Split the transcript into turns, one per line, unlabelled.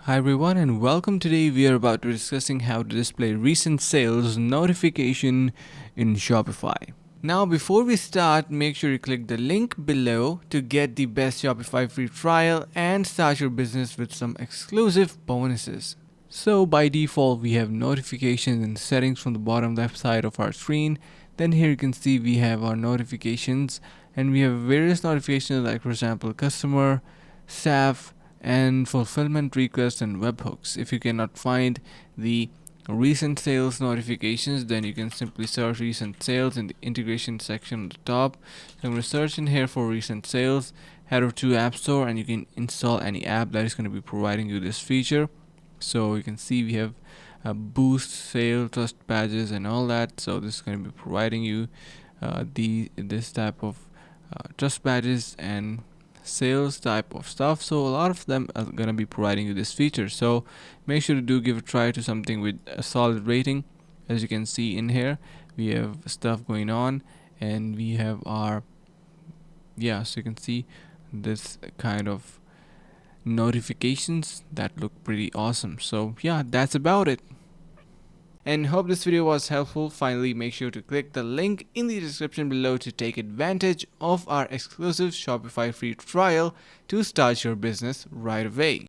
Hi everyone and welcome. Today we are about to discussing how to display recent sales notification in Shopify. Now before we start, make sure you click the link below to get the best Shopify free trial and start your business with some exclusive bonuses. So by default we have notifications and settings from the bottom left side of our screen. Then here you can see we have our notifications and we have various notifications like for example customer, staff, and fulfillment requests and webhooks. If you cannot find the recent sales notifications, then you can simply search recent sales in the integration section at the top. So I'm going to search in here for recent sales, head over to App Store, and you can install any app that is going to be providing you this feature. So you can see we have a boost, sale, trust badges, and all that. So this is going to be providing you this type of trust badges and sales type of stuff. So a lot of them are going to be providing you this feature, so make sure to give a try to something with a solid rating. As you can see in here, we have stuff going on and we have our so you can see this kind of notifications that look pretty awesome. So yeah, that's about it, and hope this video was helpful. Finally, make sure to click the link in the description below to take advantage of our exclusive Shopify free trial to start your business right away.